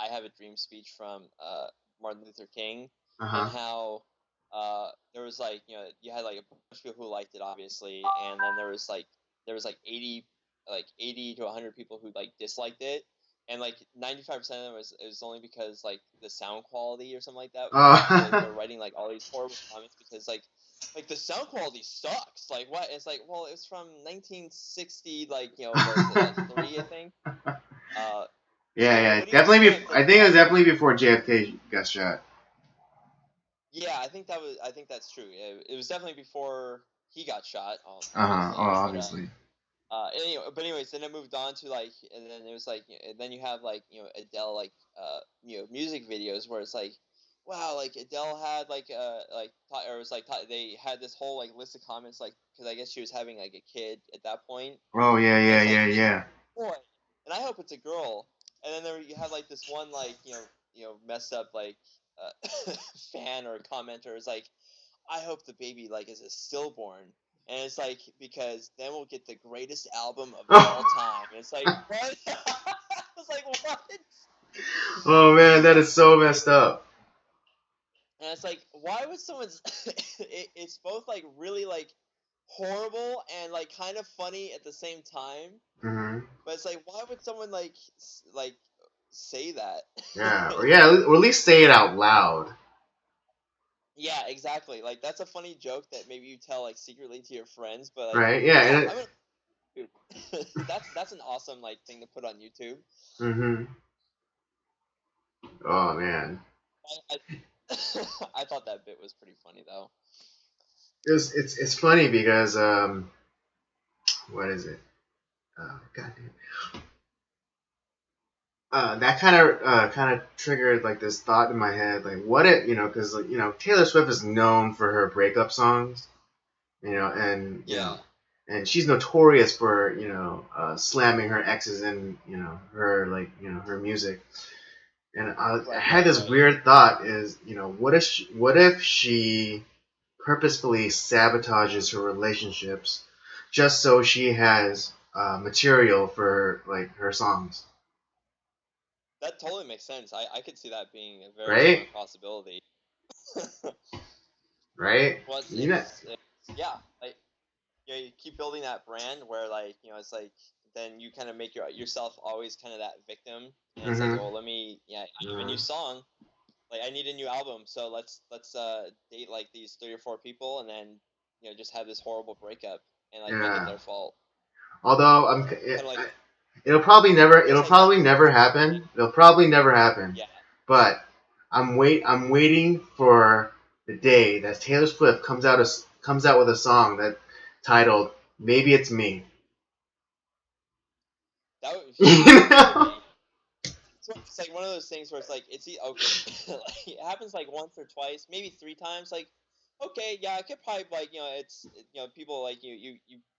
"I Have a Dream" speech from Martin Luther King, and Uh-huh. how there was like you had like a bunch of people who liked it obviously, and then there was like 80 to 100 people who like disliked it, and like 95% of them was it was only because like the sound quality or something like that. They're Oh. writing like all these horrible comments because like the sound quality sucks. Like what? It's like, well, it's from 1960, like what is it, three, I think. Uh, Yeah, so yeah, what do you definitely. expect? Like I think it why? was definitely before JFK got shot. Yeah, I think that's true. It was definitely before he got shot, Uh-huh. Oh, obviously. obviously. But anyways, then it moved on to like, and then it was like, then you have like Adele like music videos where it's like, wow, like Adele had like or it was like they had this whole like list of comments like because I guess she was having like a kid at that point, Oh yeah, and yeah, it's like yeah, maybe yeah. boy, and I hope it's a girl, and then there you have like this one like messed up like fan or commenter is like, I hope the baby like is a stillborn. And it's like because then we'll get the greatest album of all time. And it's like what? I was like what? Oh man, that is so messed up. And it's like why would someone? It's both like really like horrible and like kind of funny at the same time. Hmm. But it's like why would someone like like say that? Yeah, or at least say it out loud. Yeah, exactly. Like that's a funny joke that maybe you tell like secretly to your friends, but like Right? Yeah. oh, And I'm gonna dude, that's an awesome like thing to put on YouTube. hmm. Oh man, I, I thought that bit was pretty funny though. it's funny because what is it? Goddamn. That kind of triggered like this thought in my head, like what it, because like, Taylor Swift is known for her breakup songs, and Yeah, and she's notorious for slamming her exes in her like her music. And I right, had right, this right. weird thought is what if she purposefully sabotages her relationships just so she has material for like her songs, That totally makes sense. I could see that being a very strong right? possibility. Right? Well, You know, it's yeah, like you keep building that brand where like it's like then you kind of make yourself always kind of that victim, and it's like mm-hmm. oh let me I have a new song, like I need a new album, so let's date like these 3 or 4 people, and then just have this horrible breakup and like make it Yeah. their fault. Although Kind of like it'll it's like that. probably never happen. It'll probably never happen. Yeah, But I'm waiting for the day that Taylor Swift comes out with a song that titled "Maybe It's Me." that would You that would know? be. It's like one of those things where it's like okay, like, it happens like once or twice, maybe 3 times. Like, okay, yeah, I could probably like people like you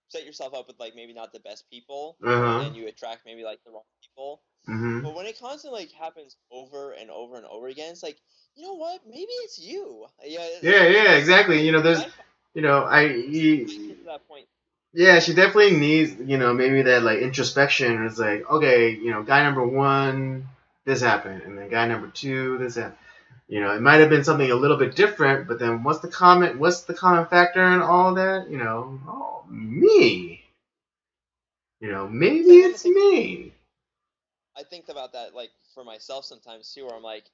set yourself up with like maybe not the best people, Uh-huh. and you attract maybe like the wrong people. Mhm. But when it constantly like happens over and over and over again, it's like you know what? Maybe it's you. Yeah, Yeah, yeah, it's exactly. because I get to that point. yeah, she definitely needs, maybe that like introspection. It's like, okay, guy number one, this happened, and then guy number two, this happened. It might have been something a little bit different, but then what's the common factor in all that? Oh, me. Because Maybe I kind of it's think me. I think about that like for myself sometimes too, where I'm like,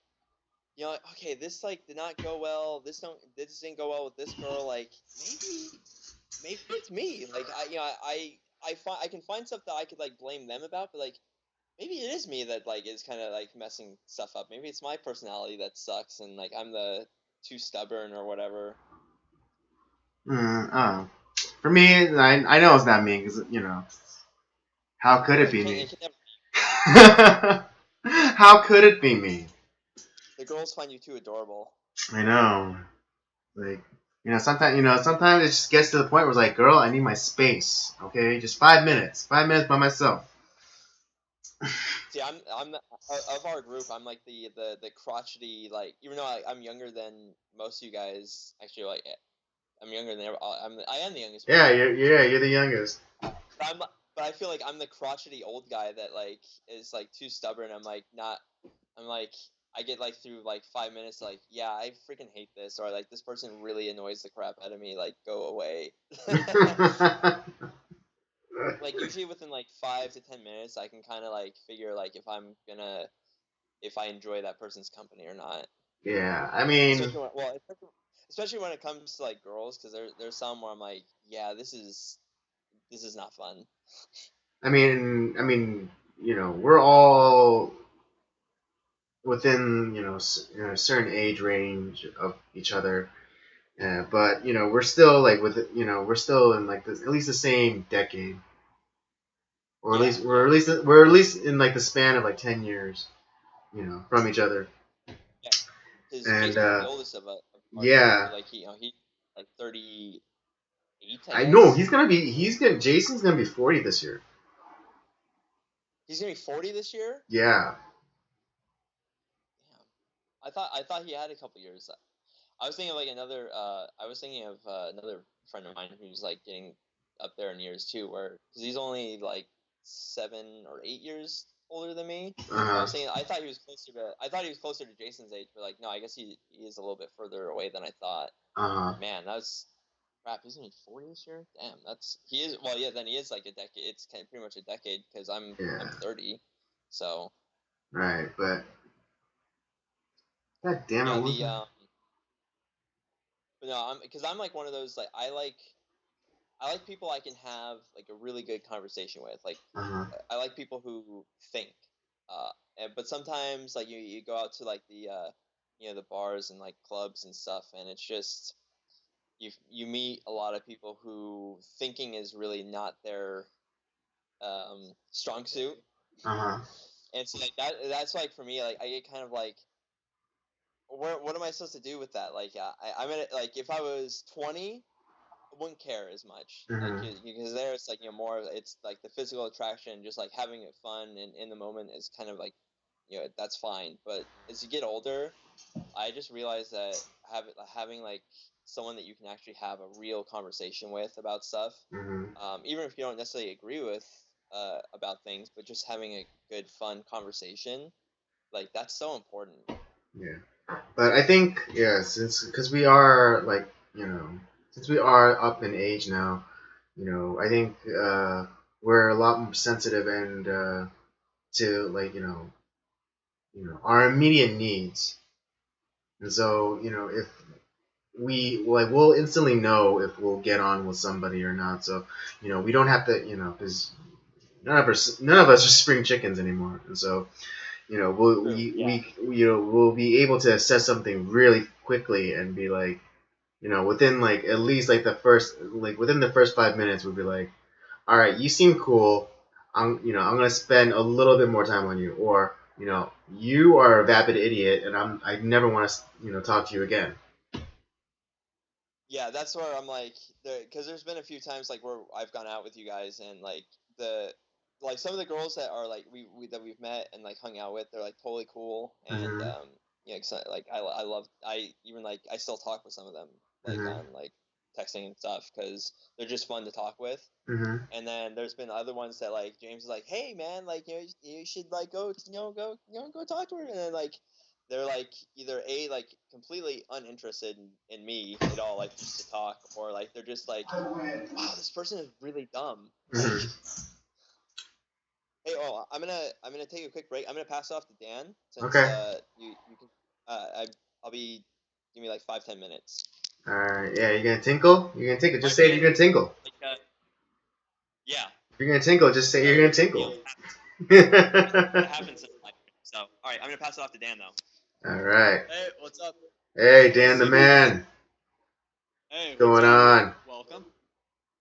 okay, this like did not go well. This didn't go well with this girl. Like maybe it's me. Like I can find stuff that I could like blame them about, but like maybe it is me that like is kind of like messing stuff up. Maybe it's my personality that sucks, and like I'm the too stubborn or whatever. Oh. For me, I know it's not me because how could Oh, it be it me? can never. How could it be me? The girls find you too adorable. I know. Like, sometimes it just gets to the point where it's like, girl, I need my space. Okay, just 5 minutes, 5 minutes by myself. See, I'm of our group. I'm like the crotchety like. Even though I'm younger than most of you guys, actually, like I'm younger than I am the youngest one. You're the youngest. But but I feel like I'm the crotchety old guy that like is like too stubborn. I'm like not I'm like, I get like through like 5 minutes, like, yeah, I freaking hate this, or like this person really annoys the crap out of me, like go away. Like usually within like 5 to 10 minutes, I can kind of like figure like if I enjoy that person's company or not. Yeah, I mean, Especially when it comes to like girls, because there's some where I'm like, yeah, this is not fun. we're all within a certain age range of each other, but we're still like we're still in like at least the same decade, or at Yeah, least yeah, we're at least in like the span of like 10 years, from each other, yeah. Because and Jason's the oldest of our group. yeah. Like he like 38, I I know guess. Jason's gonna be 40 this year. He's gonna be 40 this year. Yeah. Damn. I thought he had a couple years. I was thinking of like another. I was thinking of another friend of mine who's like getting up there in years too, where because he's only like 7 or 8 years older than me. Uh-huh. I thought he was closer to. I thought he was closer to Jason's age, but like no, I guess he is a little bit further away than I thought. Uh-huh. Man, that was crap. He's gonna be 40 this year. Damn, he is. Well, yeah, then he is like a decade. It's kind of pretty much a decade because I'm Yeah. 30. So Right, but God damn it, yeah, what was that? but no, I'm like one of those like I like people I can have like a really good conversation with. Like Uh-huh. I like people who think. Uh, but sometimes like you go out to like the bars and like clubs and stuff, and it's just you meet a lot of people who thinking is really not their strong suit, Uh-huh. and so like that's like for me like I get kind of like what am I supposed to do with that? Like I'm in it, like if I was 20, I wouldn't care as much. Like Uh-huh. because there it's like more it's like the physical attraction, just like having it fun and in the moment is kind of like that's fine. But as you get older, I just realized that having like someone that you can actually have a real conversation with about stuff, Uh-huh. even if you don't necessarily agree with about things, but just having a good fun conversation, like that's so important. Yeah. But I think, yeah, because we are like, since we are up in age now, I think we're a lot more sensitive and to like, our immediate needs. And so, if we'll instantly know if we'll get on with somebody or not. So, we don't have to, because none of us are spring chickens anymore. And so, True. Yeah. we'll be able to assess something really quickly and be like, within like at least like within the first 5 minutes, we'll be like, all right, you seem cool. I'm gonna spend a little bit more time on you, or you are a vapid idiot, and I never want to talk to you again. Yeah, that's where I'm like, because there's been a few times like where I've gone out with you guys and like the like some of the girls that are like we that we've met and like hung out with, they're like totally cool and Mm-hmm. yeah, like I love I even like I still talk with some of them like Mm-hmm. on like texting and stuff because they're just fun to talk with. Mm-hmm. And then there's been other ones that like James is like, hey man, like you should like go talk to her, and then like they're like either like completely uninterested in me at all, like just to talk, or like they're just like, wow, this person is really dumb. Like, Mm-hmm. hey, I'm gonna take a quick break. I'm gonna pass it off to Dan since Okay. you can I'll be give me like 5-10 minutes. All right. Yeah, you're gonna tinkle. You're gonna tinkle. Just Might say be you're any gonna tinkle. like yeah. If you're gonna tinkle, just say So you're gonna you know tinkle. it happens in life. So all right, I'm gonna pass it off to Dan though. All right. Hey, what's up? Hey, Good to Dan the see you. man. Hey, What's what's going up? on? Welcome.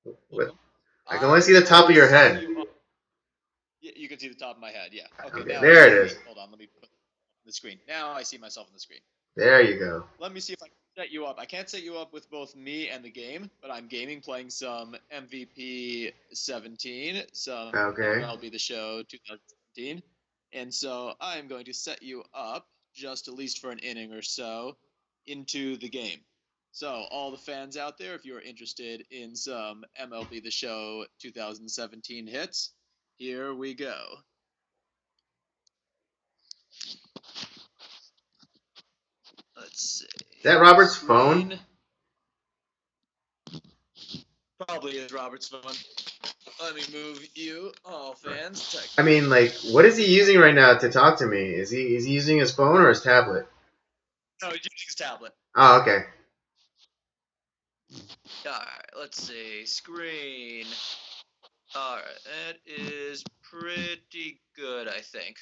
What? Welcome. I can only see I'm the top going of to your set head. you up. You can see the top of my head, yeah. Okay, Okay, now you there see it me. is. Hold on, let me put the screen. Now I see myself on the screen. There you go. Let me see if I can set you up. I can't set you up with both me and the game, but I'm gaming, playing some MVP 17, some Okay. MLB The Show 2017. And so I'm going to set you up, just at least for an inning or so, into the game. So, all the fans out there, if you're interested in some MLB The Show 2017 hits, here we go. let's see. Is that Robert's phone? Probably is Robert's phone. Let me move you, all fans. I mean, like, what is he using right now to talk to me? Is he using his phone or his tablet? No, he's using his tablet. Oh, okay. Alright, let's see. Screen. Alright, that is pretty good, I think.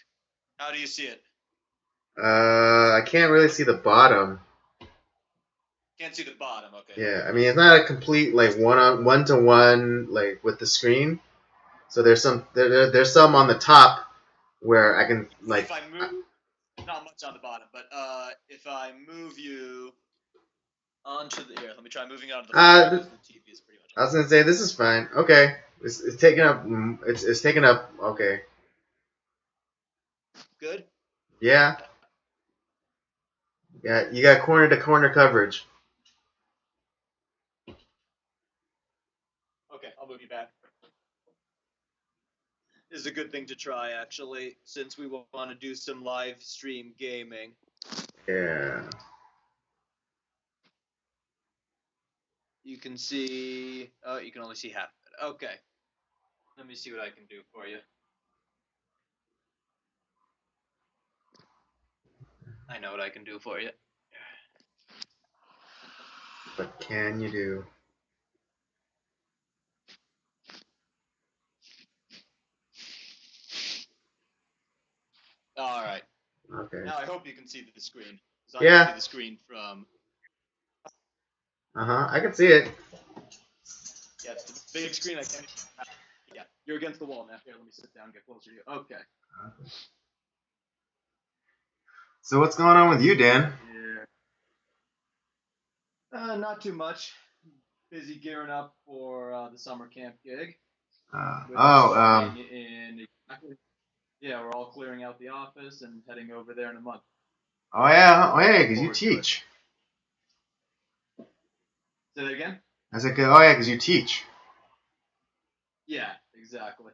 How do you see it? I can't really see the bottom. Can't see the bottom, okay. Yeah, I mean, it's not a complete, like, one-to-one, like, with the screen. So there's some on the top where I can, like... If I move... Not much on the bottom, but if I move you onto the... Here, let me try moving it onto the floor, because the TV is pretty much... I was going to say, this is fine. Okay. It's taking up... It's taking up... Okay. Good? Yeah. Yeah, you got corner-to-corner coverage. Okay, I'll move you back. This is a good thing to try, actually, since we want to do some live stream gaming. Yeah. You can see... Oh, you can only see half of it. Okay. Let me see what I can do for you. I know what I can do for you. What can you do? All right. Okay. Now I hope you can see the screen. I can see the screen from... I can see it. Yeah, it's the big screen. I can't... Yeah, you're against the wall now. Here, let me sit down and get closer to you. Okay. So what's going on with you, Dan? Yeah. Not too much. Busy gearing up for the summer camp gig. Yeah, we're all clearing out the office and heading over there in a month. Oh yeah, because you teach. Say that again? I said, oh yeah, because you teach. Yeah, exactly.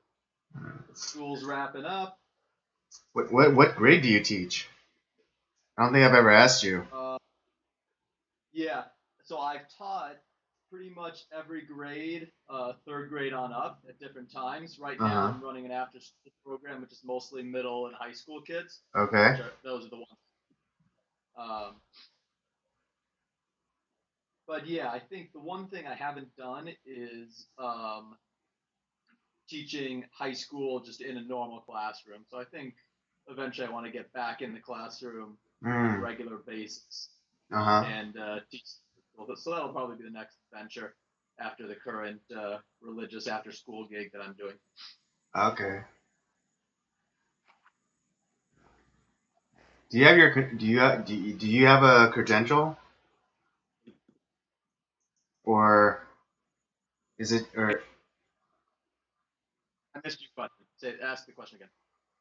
School's wrapping up. What grade do you teach? I don't think I've ever asked you. Yeah, so I've taught pretty much every grade, third grade on up at different times. Right now I'm running an after-school program, which is mostly middle and high school kids. Okay. Those are the ones. But yeah, I think the one thing I haven't done is teaching high school just in a normal classroom. So I think eventually I want to get back in the classroom on a regular basis and teach. So that'll probably be the next venture after the current religious after-school gig that I'm doing. Okay. Do you have a credential? Or is it or? I missed your question. Ask the question again.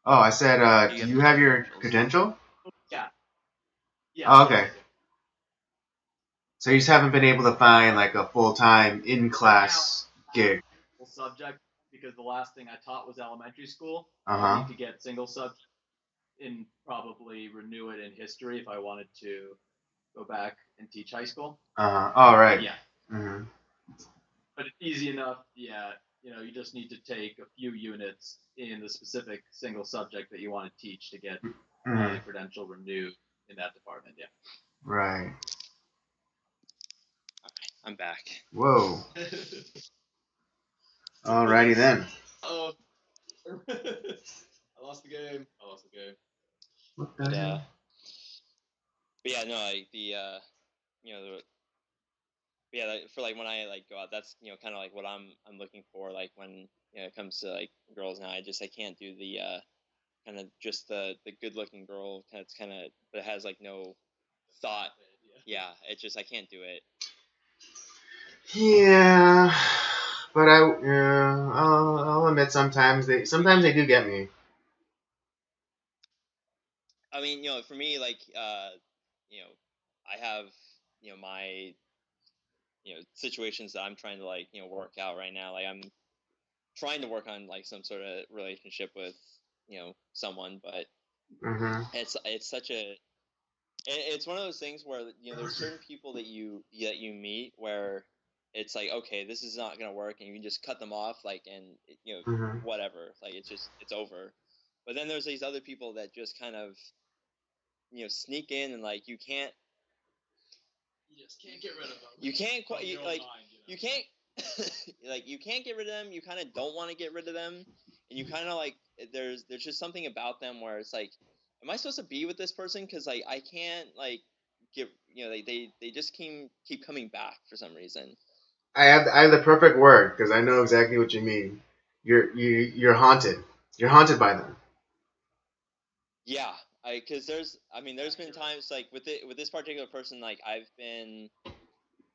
Oh, I said, do you have your credential? Yeah. Yeah. Oh, okay. So you just haven't been able to find like a full-time in-class gig. Subject, because the last thing I taught was elementary school. I need to get single subject and probably renew it in history if I wanted to go back and teach high school. All right. Yeah. But it's easy enough. Yeah. You just need to take a few units in the specific single subject that you want to teach to get the credential renewed in that department. Yeah. Right. I'm back. Whoa. Alrighty then. Oh. I lost the game. What the hell? But yeah, no, like for like when I like go out, that's kind of like what I'm looking for. Like when it comes to like girls now, I can't do the kind of just the good looking girl. It's kind of that has like no thought. Yeah, it's just I can't do it. Yeah, but I'll admit sometimes they do get me. I mean, for me, like, I have, my, situations that I'm trying to like, work out right now. Like I'm trying to work on like some sort of relationship with, someone, but it's such a, it's one of those things where there's certain people that you meet where it's like, okay, this is not gonna work, and you can just cut them off, like, and Mm-hmm. whatever, like it's over. But then there's these other people that just kind of sneak in, and like you just can't get rid of them. You can't From your like mind, you can't like you can't get rid of them. You kind of don't want to get rid of them, and you kind of like there's just something about them where it's like, am I supposed to be with this person? Because like I can't like get they just keep coming back for some reason. I have the perfect word because I know exactly what you mean. You're haunted. You're haunted by them. Yeah, because there's been times like with this particular person, like I've been,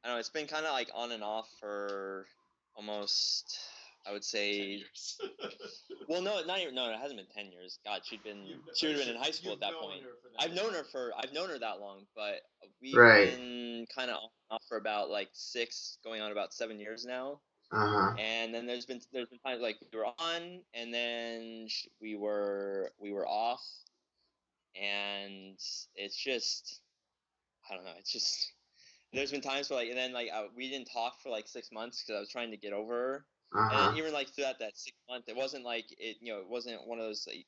I don't know, it's been kind of like on and off for almost, I would say 10 years. Well, no, not even. No, it hasn't been 10 years. God, she would have been in high school at that point. I've known her that long, but we've Right. been kind of off for about like going on about 7 years now. Uh-huh. And then there's been times like we were on, and then we were off, and it's just, I don't know. It's just, there's been times where like, and then like we didn't talk for like 6 months because I was trying to get over her. And Uh-huh. then even like throughout that 6 months, it wasn't like it wasn't one of those like,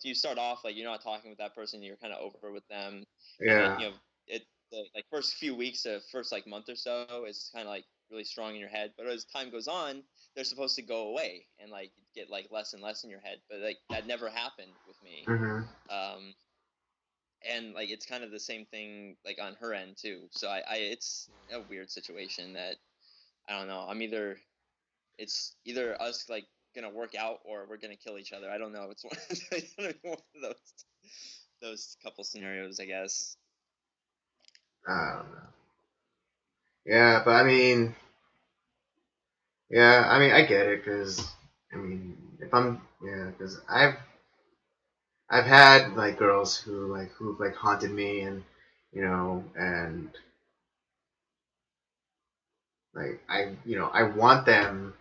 you start off like you're not talking with that person, you're kind of over with them, and then Yeah. the like first few weeks, first like month or so is kind of like really strong in your head, but as time goes on, they're supposed to go away and like get like less and less in your head, but like that never happened with me. Mm-hmm. And like it's kind of the same thing like on her end too. So I it's a weird situation that I don't know. It's either us like gonna work out or we're gonna kill each other. I don't know. It's one of those couple scenarios, I guess. I don't know. Yeah, but I mean, I get it because I mean, if I'm yeah, because I've had like girls who've like haunted me and and like I want them,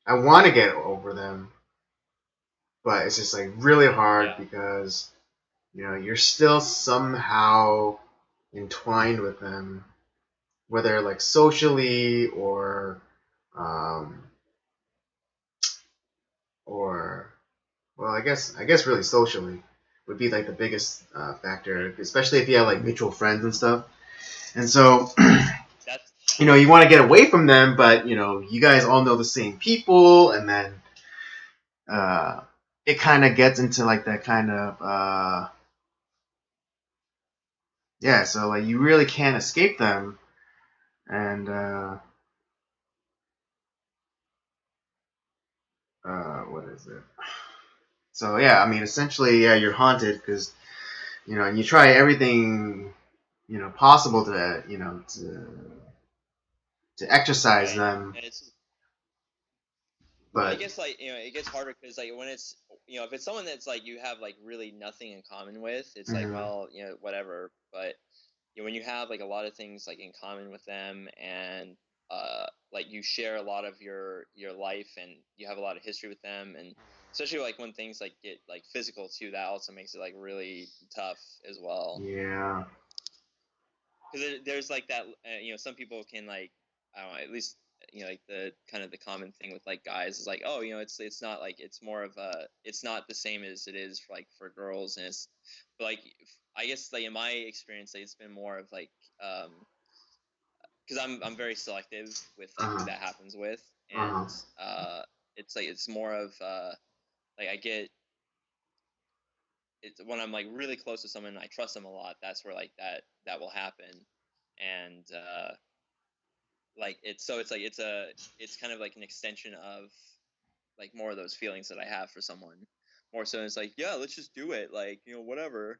I want to get over them, but it's just like really hard Yeah. because you're still somehow entwined with them, whether like socially um, or well, I guess really socially would be like the biggest factor, especially if you have like mutual friends and stuff. And so That's you want to get away from them, but you guys all know the same people, and then uh, it kind of gets into like that kind of yeah. So like you really can't escape them, and what is it? So yeah, I mean, essentially, yeah, you're haunted because and you try everything possible to to exercise right. them, And it's I but guess like it gets harder because like when it's if it's someone that's like you have like really nothing in common with, it's like, mhm, well, whatever. But when you have like a lot of things like in common with them, and like you share a lot of your life, and you have a lot of history with them, and especially like when things like get like physical too, that also makes it like really tough as well. yeah, Because there's like that some people can like, I don't know, at least like the kind of the common thing with like guys is like, oh, it's not like, it's more of a, it's not the same as it is for, like for girls, and it's, but like I guess like in my experience, like, it's been more of like because I'm very selective with like who uh-huh, that happens with, uh-huh, and it's like it's more of like I get it's when I'm like really close to someone and I trust them a lot, that's where like that will happen. And like it's like it's kind of like an extension of like more of those feelings that I have for someone, more so it's like, yeah, let's just do it, like whatever.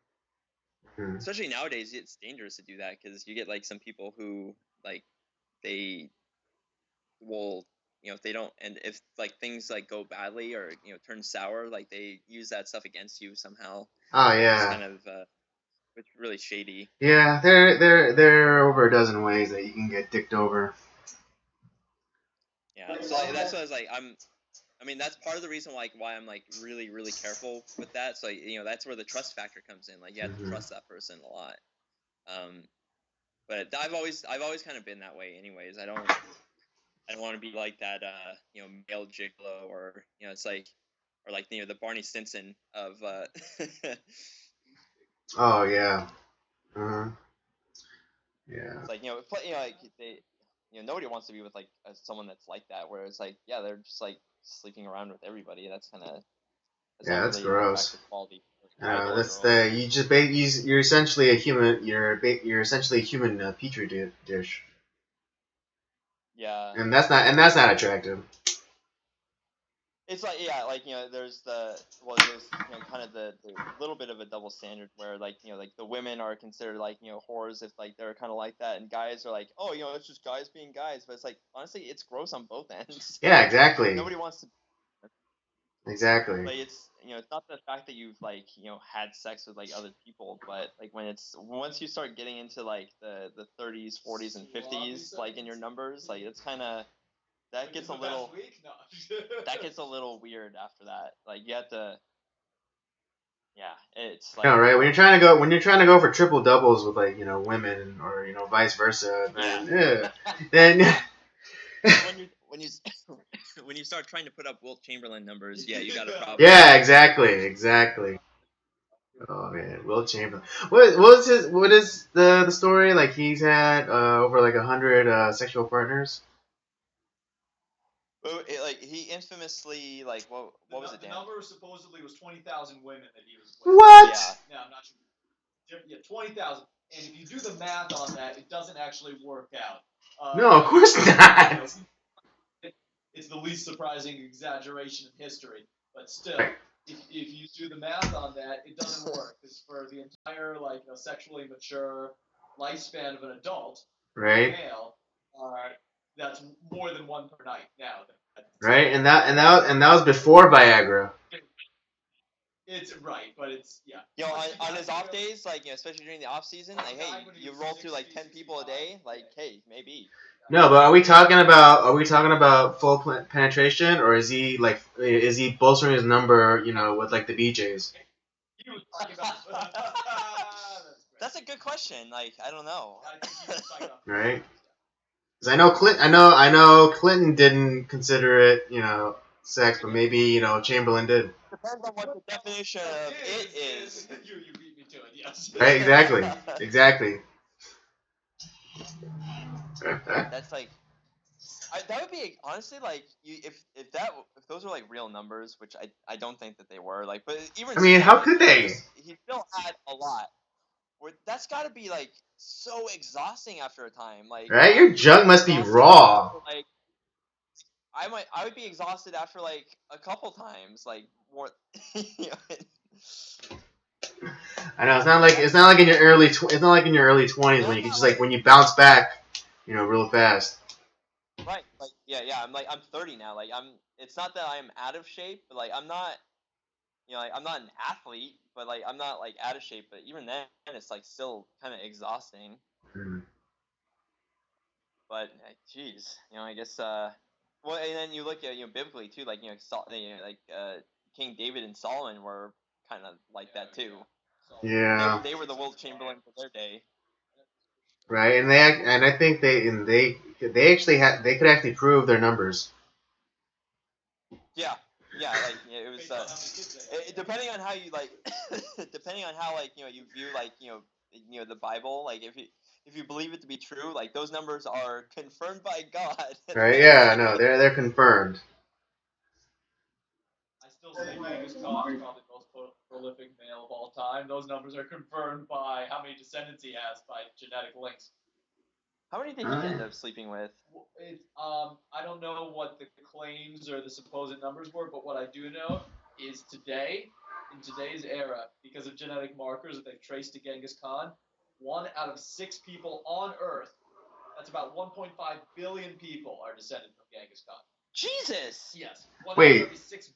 mhm. Especially nowadays, it's dangerous to do that because you get like some people who like they will, if they don't, and if like things like go badly or turn sour, like they use that stuff against you somehow, Oh which is yeah, kind of it's really shady. yeah. There are over a dozen ways that you can get dicked over. Yeah, so like, that's what I was like, I mean, that's part of the reason like why I'm like really really careful with that. So that's where the trust factor comes in. Like you have to Hmm. trust that person a lot. But I've always kind of been that way. Anyways, I don't want to be like that. Male gigolo, or it's like, or like the Barney Stinson of. Oh yeah. Uh-huh. Yeah. It's like like they, nobody wants to be with like someone that's like that. Where it's like, yeah, they're just like sleeping around with everybody. That's Yeah, not that's really an gross. attractive quality for a guy or That's girl. the you just you're essentially a human. You're essentially a human petri dish, Yeah. and that's not attractive. It's like, yeah, like there's there's kind of the little bit of a double standard where like like the women are considered like whores if like they're kind of like that, and guys are like, oh, it's just guys being guys, but it's like, honestly, it's gross on both ends. Yeah, exactly, Nobody wants to, exactly. like, it's not the fact that you've like had sex with like other people, but like once you start getting into like the 30s, 40s, and 50s, like in your numbers, like it's kind of, that gets a little that gets a little weird after that. Like you have to, yeah, it's like, No, right? When you're trying to go for triple doubles with like women, or vice versa, yeah. then when you when you start trying to put up Wilt Chamberlain numbers, yeah, you got a problem. yeah, exactly. Oh man, Will Chamberlain. What is the story? Like he's had over like 100 sexual partners. Like he infamously, like, what was it, The Dan? number supposedly was 20,000 women that he was with. What? Yeah. No, I'm not sure. Yeah, 20,000. And if you do the math on that, it doesn't actually work out. No, of course not. It's the least surprising exaggeration in history. But still, if you do the math on that, it doesn't work. Because for the entire sexually mature lifespan of an adult, Right. male, that's more than one per night now. Right, and that was before Viagra. It's right, but it's, yeah. On his off days, like especially during the off season, like, hey, you roll through like 10 people a day, like, hey, maybe. No, but are we talking about full penetration, or is he bolstering his number, with like the BJ's? He was talking about. That's a good question. Like, I don't know. Right? Because I know Clinton didn't consider it, sex, but maybe Chamberlain did. Depends on what the definition of it is. You beat me to it, yes. Right? Exactly. That's like, that would be, honestly, like, if those were like real numbers, which I don't think that they were, like, but even I mean, still, how like, could they? He still had a lot. That's got to be like so exhausting after a time. Like, Right? Your junk must be raw. Like, I would be exhausted after like a couple times, like more. I know it's not like in your early 20s when you can just like when you bounce back, real fast. Right. Like, yeah. I'm 30 now. Like, it's not that I'm out of shape, but like I'm not. Like, I'm not an athlete, but like I'm not like out of shape. But even then, it's like still kind of exhausting. Mm-hmm. But geez, I guess. Well, and then you look at biblically too, like King David and Solomon were kind of like that too. Yeah. They were the Wilt Chamberlain for their day. Right, and I think they actually they could actually prove their numbers. Yeah, like it was depending on how you depending on how you view the Bible, like if you believe it to be true, like those numbers are confirmed by God. Right? Yeah, no, they're confirmed. I still say Genghis Khan is probably the most prolific male of all time. Those numbers are confirmed by how many descendants he has by genetic links. How many did he end up sleeping with? I don't know what the claims or the supposed numbers were, but what I do know is in today's era, because of genetic markers that they've traced to Genghis Khan, 1 out of 6 people on Earth, that's about 1.5 billion people, are descended from Genghis Khan. Jesus! Yes. 1 Wait. out of every 6